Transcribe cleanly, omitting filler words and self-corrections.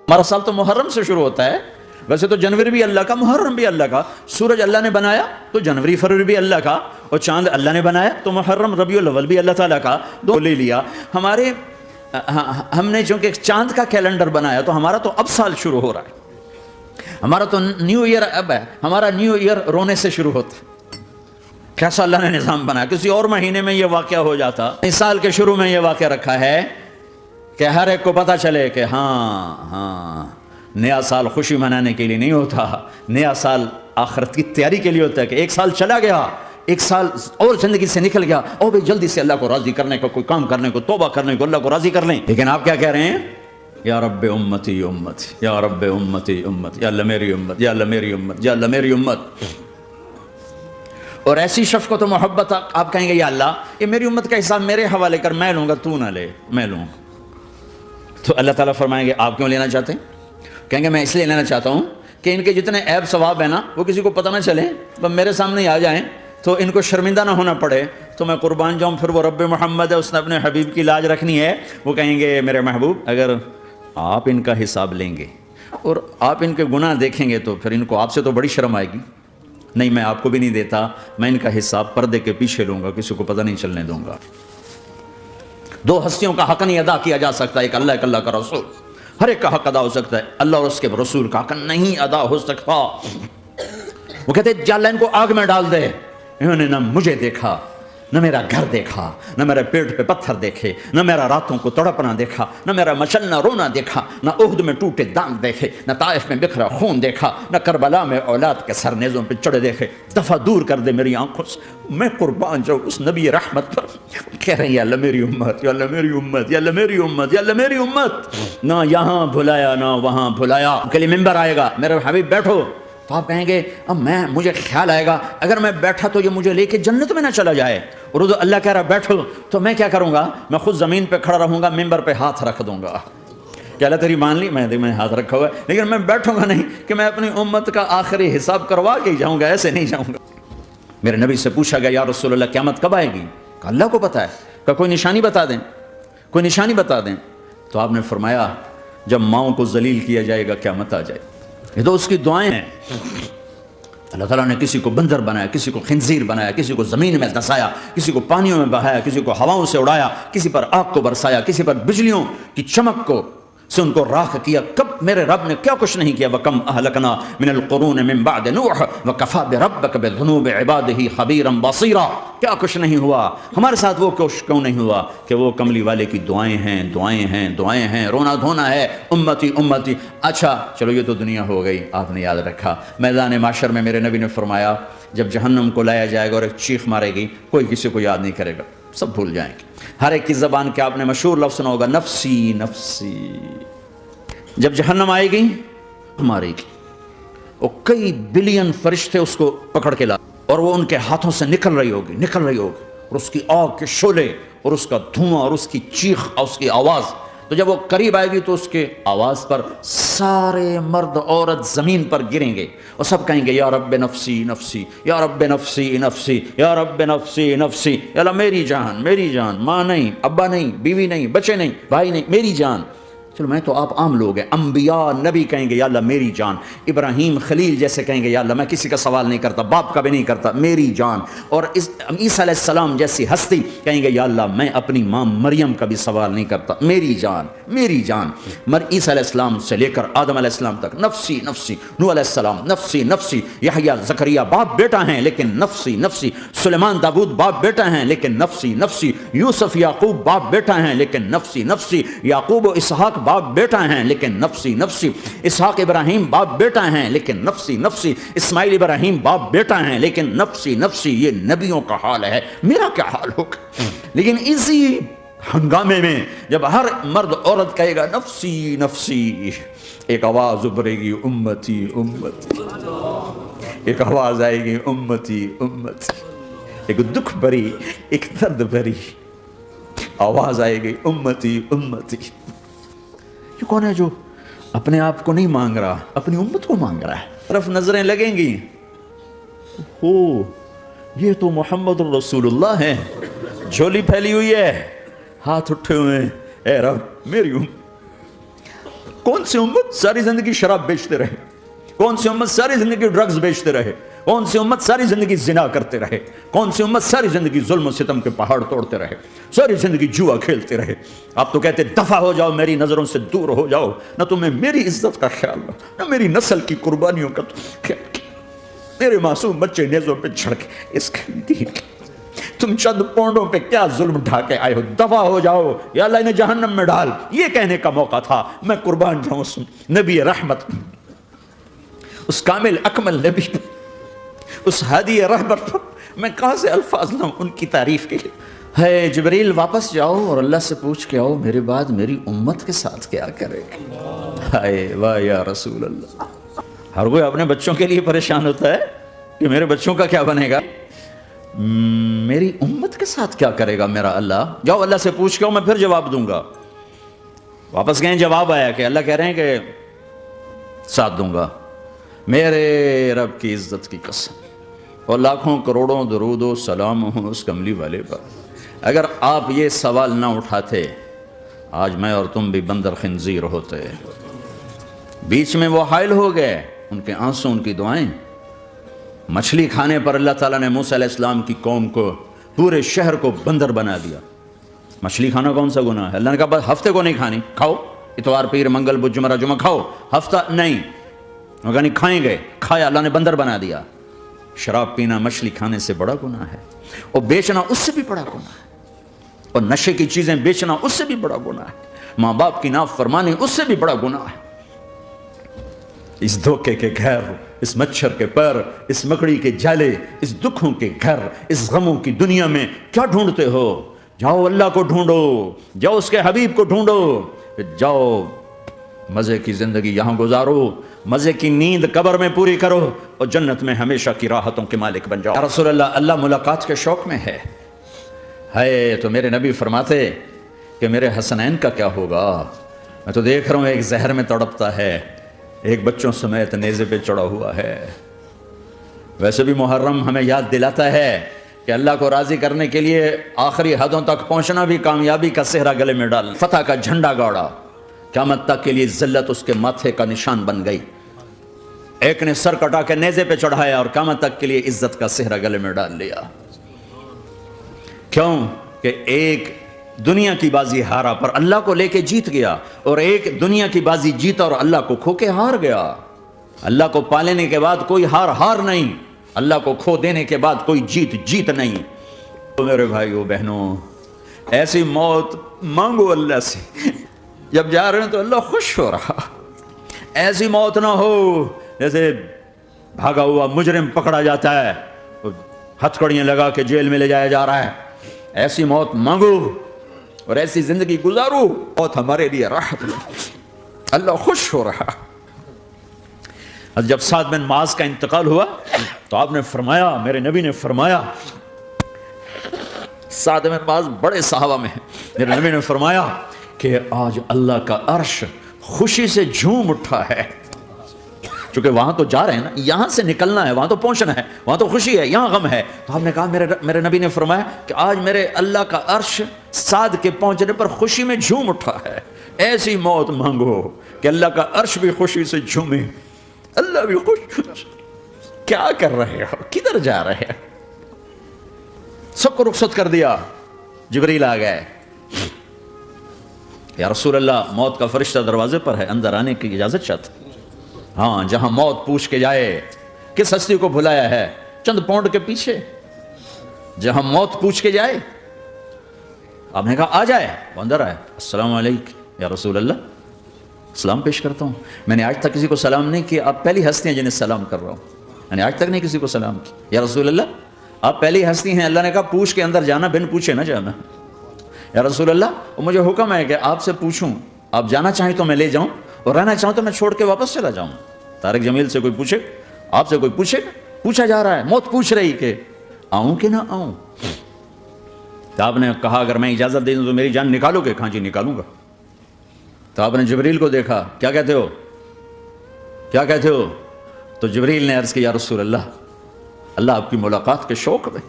ہمارا سال تو محرم سے شروع ہوتا ہے، ویسے تو جنوری بھی اللہ کا، محرم بھی اللہ کا، سورج اللہ نے بنایا تو جنوری فروری بھی اللہ کا، اور چاند اللہ نے بنایا تو محرم ربیع الاول بھی اللہ تعالیٰ کا، دو لے لیا۔ ہم نے چونکہ چاند کا کیلنڈر بنایا تو ہمارا تو اب سال شروع ہو رہا ہے، ہمارا تو نیو ایئر اب ہے، ہمارا نیو ایئر رونے سے شروع ہوتا ہے۔ کیسا اللہ نے نظام بنایا، کسی اور مہینے میں یہ واقعہ ہو جاتا، اس سال کے شروع میں یہ واقعہ رکھا ہے کہ ہر ایک کو پتہ چلے کہ ہاں نیا سال خوشی منانے کے لیے نہیں ہوتا، نیا سال آخرت کی تیاری کے لیے ہوتا ہے، کہ ایک سال چلا گیا، ایک سال اور زندگی سے نکل گیا، اور بھی جلدی سے اللہ کو راضی کرنے کو، کوئی کام کرنے کو، توبہ کرنے کو، اللہ کو راضی کر لیں۔ لیکن آپ کیا کہہ رہے ہیں؟ یا رب امتی امتی، یا رب امتی امتی، یا اللہ میری امت، یا اللہ میری امت، یا اللہ میری امت۔ اور ایسی شفقت و محبت آپ کہیں گے یا اللہ یہ میری امت کا حساب میرے حوالے کر، میں لوں گا، تو نہ لے، میں لوں گا۔ تو اللہ تعالیٰ فرمائیں گے آپ کیوں لینا چاہتے ہیں؟ کہیں گے میں اس لیے لینا چاہتا ہوں کہ ان کے جتنے عیب ثواب ہیں نا وہ کسی کو پتہ نہ چلے، بس میرے سامنے ہی آ جائیں تو ان کو شرمندہ نہ ہونا پڑے، تو میں قربان جاؤں۔ پھر وہ رب محمد ہے، اس نے اپنے حبیب کی لاج رکھنی ہے، وہ کہیں گے میرے محبوب اگر آپ ان کا حساب لیں گے اور آپ ان کے گناہ دیکھیں گے تو پھر ان کو آپ سے تو بڑی شرم آئے گی، نہیں میں آپ کو بھی نہیں دیتا، میں ان کا حساب پردے کے پیچھے لوں گا، کسی کو پتہ نہیں چلنے دوں گا۔ دو ہستیوں کا حق نہیں ادا کیا جا سکتا، ایک اللہ، ایک اللہ کا رسول۔ ہر ایک کا حق ادا ہو سکتا ہے، اللہ اور اس کے رسول کا حق نہیں ادا ہو سکتا۔ وہ کہتے ہیں جا اللہ ان کو آگ میں ڈال دے، انہوں نے نہ مجھے دیکھا، نہ میرا گھر دیکھا، نہ میرے پیٹ پہ پتھر دیکھے، نہ میرا راتوں کو تڑپنا دیکھا، نہ میرا مچلنا رونا دیکھا، نہ احد میں ٹوٹے دانت دیکھے، نہ طائف میں بکھرا خون دیکھا، نہ کربلا میں اولاد کے سر نیزوں پہ چڑھے دیکھے۔ دفع دور کر دے میری آنکھوں سے، میں قربان جاؤں اس نبی رحمت پر۔ کہہ رہے ہیں یا اللہ میری امت، یا اللہ میری امت، یا اللہ میری امت، یا اللہ میری امت۔ نہ یہاں بھلایا نہ وہاں بھلایا، کے لیے ممبر آئے گا میرے حبیب بیٹھو، تو آپ کہیں گے اب مجھے خیال آئے گا اگر میں بیٹھا تو یہ مجھے لے کے جنت میں نہ چلا جائے، اور تو اللہ کہہ رہا بیٹھو، تو میں کیا کروں گا؟ میں خود زمین پہ کھڑا رہوں گا، ممبر پہ ہاتھ رکھ دوں گا کہ اللہ تیری مان لی، میں ہاتھ رکھا ہوا ہے، لیکن میں بیٹھوں گا نہیں کہ میں اپنی امت کا آخری حساب کروا کے ہی جاؤں گا، ایسے نہیں جاؤں گا۔ میرے نبی سے پوچھا گیا یا رسول اللہ قیامت کب آئے گی؟ کہ اللہ کو پتہ ہے، کہ کوئی نشانی بتا دیں، کوئی نشانی بتا دیں۔ تو آپ نے فرمایا جب ماؤں کو ذلیل کیا جائے گا قیامت آ جائے۔ یہ تو اس کی دعائیں ہیں۔ اللہ تعالیٰ نے کسی کو بندر بنایا، کسی کو خنزیر بنایا، کسی کو زمین میں دسایا، کسی کو پانیوں میں بہایا، کسی کو ہواؤں سے اڑایا، کسی پر آگ کو برسایا، کسی پر بجلیوں کی چمک کو سے ان کو راکھ کیا۔ کب میرے رب نے کیا کچھ نہیں کیا؟ وَكَمْ أَهْلَكْنَا مِنَ الْقُرُونِ مِنْ بَعْدِ نُوحٍ وَكَفَىٰ بِرَبِّكَ بِذُنُوبِ عِبَادِهِ خَبِيرًا بَصِيرًا۔ کیا کچھ نہیں ہوا ہمارے ساتھ؟ وہ کچھ کیوں نہیں ہوا کہ وہ کملی والے کی دعائیں ہیں، دعائیں ہیں، دعائیں ہیں، رونا دھونا ہے، امتی امتی۔ اچھا چلو یہ تو دنیا ہو گئی، آپ نے یاد رکھا میدان معاشر میں میرے نبی نے فرمایا جب جہنم کو لایا جائے گا اور ایک چیخ مارے گی، کوئی کسی کو یاد نہیں کرے گا، سب بھول جائیں گے۔ ہر ایک کی زبان کے آپ نے مشہور لفظ سنا ہوگا نفسی نفسی۔ جب جہنم آئے گی مارے گی، اور کئی بلین فرشتے اس کو پکڑ کے لا، اور وہ ان کے ہاتھوں سے نکل رہی ہوگی، اور اس کی آگ کے شعلے اور اس کا دھواں اور اس کی چیخ اور اس کی آواز۔ تو جب وہ قریب آئے گی تو اس کے آواز پر سارے مرد عورت زمین پر گریں گے اور سب کہیں گے یا رب نفسی نفسی، یا رب نفسی نفسی، یا رب نفسی نفسی، یا اللہ میری جان، میری جان، ماں نہیں، ابا نہیں، بیوی نہیں، بچے نہیں، بھائی نہیں، میری جان۔ چلو میں تو آپ عام لوگ ہیں، انبیاء نبی کہیں گے یا اللہ میری جان، ابراہیم خلیل جیسے کہیں گے یا اللہ میں کسی کا سوال نہیں کرتا، باپ کا بھی نہیں کرتا، میری جان۔ اور عیسیٰ علیہ السلام جیسی ہستی کہیں گے یا اللہ میں اپنی ماں مریم کا بھی سوال نہیں کرتا، میری جان، میری جان۔ عیسیٰ علیہ السلام سے لے کر آدم علیہ السلام تک نفسی نفسی، نوح علیہ السلام نفسی نفسی، یحییٰ زکریا باپ بیٹا ہیں لیکن نفسی نفسی، سلیمان داؤد باپ بیٹا ہیں لیکن نفسی نفسی، یوسف یعقوب باپ بیٹا ہیں لیکن نفسی نفسی، یعقوب و اسحاق باپ بیٹا ہیں لیکن نفسی نفسی، اسحاق ابراہیم باپ بیٹا ہیں لیکن نفسی نفسی، اسماعیل ابراہیم باپ بیٹا ہیں لیکن نفسی نفسی۔ یہ نبیوں کا حال ہے، میرا کیا حال ہوگا؟ لیکن اسی ہنگامے میں جب ہر مرد عورت کہے گا نفسی نفسی، ایک آواز ابھرے گی امتی امتی، ایک آواز آئے گی امتی امتی، ایک دکھ بھری، ایک درد بھری آواز آئے گی امتی امتی۔ یہ کون ہے جو اپنے آپ کو نہیں مانگ رہا، اپنی امت کو مانگ رہا ہے؟ طرف نظریں لگیں گی، ہو یہ تو محمد الرسول اللہ ہے، جھولی پھیلی ہوئی ہے، ہاتھ اٹھے ہوئے ہیں، اے رب میری امت۔ کون سی امت ساری زندگی شراب بیچتے رہے؟ کون سی امت ساری زندگی ڈرگز بیچتے رہے؟ کون سی امت ساری زندگی زنا کرتے رہے؟ کون سی امت ساری زندگی ظلم و ستم کے پہاڑ توڑتے رہے؟ ساری زندگی جوا کھیلتے رہے؟ آپ تو کہتے دفع ہو جاؤ، میری نظروں سے دور ہو جاؤ، نہ تمہیں میری عزت کا خیال نہ میری نسل کی قربانیوں کا خیال کیا، میرے معصوم بچے نیزوں پہ چڑھ کے اس کے دین تم چند پونڈوں پہ کیا ظلم ڈھا کے آئے ہو، دفع ہو جاؤ یا اللہ انہیں جہنم میں ڈال۔ یہ کہنے کا موقع تھا۔ میں قربان جاؤں اس نبی رحمت، اس کامل اکمل نبی، اس ہادی رہبر پر میں کہاں سے الفاظ لاؤں ان کی تعریف کے لیے۔ ہے جبریل واپس جاؤ اور اللہ سے پوچھ کے آؤ میرے بعد میری امت کے ساتھ کیا کرے گا۔ ہائے واہ یا رسول اللہ۔ ہر کوئی اپنے بچوں کے لیے پریشان ہوتا ہے کہ میرے بچوں کا کیا بنے گا، میری امت کے ساتھ کیا کرے گا میرا اللہ۔ جاؤ اللہ سے پوچھ کے آؤ، میں پھر جواب دوں گا۔ واپس گئے، جواب آیا کہ اللہ کہہ رہے ہیں کہ ساتھ دوں گا، میرے رب کی عزت کی قسم، اور لاکھوں کروڑوں درود و سلام ہوں اس کملی والے پر۔ اگر آپ یہ سوال نہ اٹھاتے آج میں اور تم بھی بندر خنزیر ہوتے۔ بیچ میں وہ حائل ہو گئے، ان کے آنسوں، ان کی دعائیں۔ مچھلی کھانے پر اللہ تعالیٰ نے موسیٰ علیہ السلام کی قوم کو، پورے شہر کو بندر بنا دیا۔ مچھلی کھانا کون سا گناہ ہے؟ اللہ نے کہا بس ہفتے کو نہیں کھانی، کھاؤ، اتوار پیر منگل بدھ جمعہ جمعہ کھاؤ، ہفتہ نہیں۔ مگر نہیں کھائیں گے، کھایا، اللہ نے بندر بنا دیا۔ شراب پینا مچھلی کھانے سے بڑا گناہ ہے، اور بیچنا اس سے بھی بڑا گناہ ہے، اور نشے کی چیزیں بیچنا اس سے بھی بڑا گناہ ہے، ماں باپ کی نافرمانی اس سے بھی بڑا گناہ ہے۔ اس دھوکے کے گھر، اس مچھر کے پر، اس مکڑی کے جالے، اس دکھوں کے گھر، اس غموں کی دنیا میں کیا ڈھونڈتے ہو؟ جاؤ اللہ کو ڈھونڈو، جاؤ اس کے حبیب کو ڈھونڈو، جاؤ مزے کی زندگی یہاں گزارو، مزے کی نیند قبر میں پوری کرو، اور جنت میں ہمیشہ کی راحتوں کے مالک بن جاؤ۔ یا رسول اللہ، اللہ ملاقات کے شوق میں ہے تو میرے نبی فرماتے کہ میرے حسنین کا کیا ہوگا؟ میں تو دیکھ رہا ہوں ایک زہر میں تڑپتا ہے، ایک بچوں سمیت نیزے پہ چڑھا ہوا ہے۔ ویسے بھی محرم ہمیں یاد دلاتا ہے کہ اللہ کو راضی کرنے کے لیے آخری حدوں تک پہنچنا بھی کامیابی کا صحرا گلے میں ڈال، فتح کا جھنڈا گاڑا، قیامت تک کے لیے ذلت اس کے ماتھے کا نشان بن گئی۔ ایک نے سر کٹا کے نیزے پہ چڑھایا اور قیامت تک کے لیے عزت کا صحرا گلے میں ڈال لیا۔ کیوں کہ ایک دنیا کی بازی ہارا پر اللہ کو لے کے جیت گیا، اور ایک دنیا کی بازی جیتا اور اللہ کو کھو کے ہار گیا۔ اللہ کو پا لینے کے بعد کوئی ہار نہیں، اللہ کو کھو دینے کے بعد کوئی جیت نہیں۔ تو میرے بھائیو بہنوں، ایسی موت مانگو اللہ سے، جب جا رہے ہیں تو اللہ خوش ہو رہا۔ ایسی موت نہ ہو جیسے بھاگا ہوا مجرم پکڑا جاتا ہے، ہتھکڑیاں لگا کے جیل میں لے جایا جا رہا ہے۔ ایسی موت مانگو اور ایسی زندگی گزارو، موت ہمارے لیے راحت ہے، اللہ خوش ہو رہا۔ جب سعد بن معاذ کا انتقال ہوا تو آپ نے فرمایا، میرے نبی نے فرمایا، سعد بن معاذ بڑے صحابہ میں ہیں، میرے نبی نے فرمایا کہ آج اللہ کا عرش خوشی سے جھوم اٹھا ہے، چونکہ وہاں تو جا رہے ہیں نا، یہاں سے نکلنا ہے، وہاں تو پہنچنا ہے، وہاں تو خوشی ہے، یہاں غم ہے۔ تو ہم نے کہا، میرے نبی نے فرمایا کہ آج میرے اللہ کا عرش سعد کے پہنچنے پر خوشی میں جھوم اٹھا ہے۔ ایسی موت مانگو کہ اللہ کا عرش بھی خوشی سے جھومے، اللہ بھی خوش۔ کیا کر رہے ہو؟ کدھر جا رہے ہیں؟ سب کو رخصت کر دیا، جبریل آ گئے، یا رسول اللہ موت کا فرشتہ دروازے پر ہے، اندر آنے کی اجازت چاہتا۔ ہاں، جہاں موت پوچھ کے جائے، کس ہستی کو بھلایا ہے؟ چند پاؤنڈ کے پیچھے جہاں موت پوچھ کے جائے، آپ نے کہا آ جائے، وہ اندر آئے، السلام علیکم یا رسول اللہ، سلام پیش کرتا ہوں، میں نے آج تک کسی کو سلام نہیں کیا، آپ پہلی ہستی ہیں جنہیں سلام کر رہا ہوں، میں نے آج تک نہیں کسی کو سلام کیا یا رسول اللہ، آپ پہلی ہستی ہیں۔ اللہ نے کہا پوچھ کے اندر جانا، بن پوچھے نہ جانا یا رسول اللہ، مجھے حکم ہے کہ آپ سے پوچھوں، آپ جانا چاہیں تو میں لے جاؤں، اور رہنا چاہوں تو میں چھوڑ کے واپس چلا جاؤں۔ طارق جمیل سے کوئی پوچھے، آپ سے کوئی پوچھے، پوچھا جا رہا ہے، موت پوچھ رہی کہ آؤں کہ نہ آؤں۔ تو آپ نے کہا اگر میں اجازت دے دوں تو میری جان نکالو گے؟ کہاں جی نکالوں گا۔ تو آپ نے جبریل کو دیکھا، کیا کہتے ہو، کیا کہتے ہو؟ تو جبریل نے عرض کیا، یا رسول اللہ، اللہ آپ کی ملاقات کے شوق میں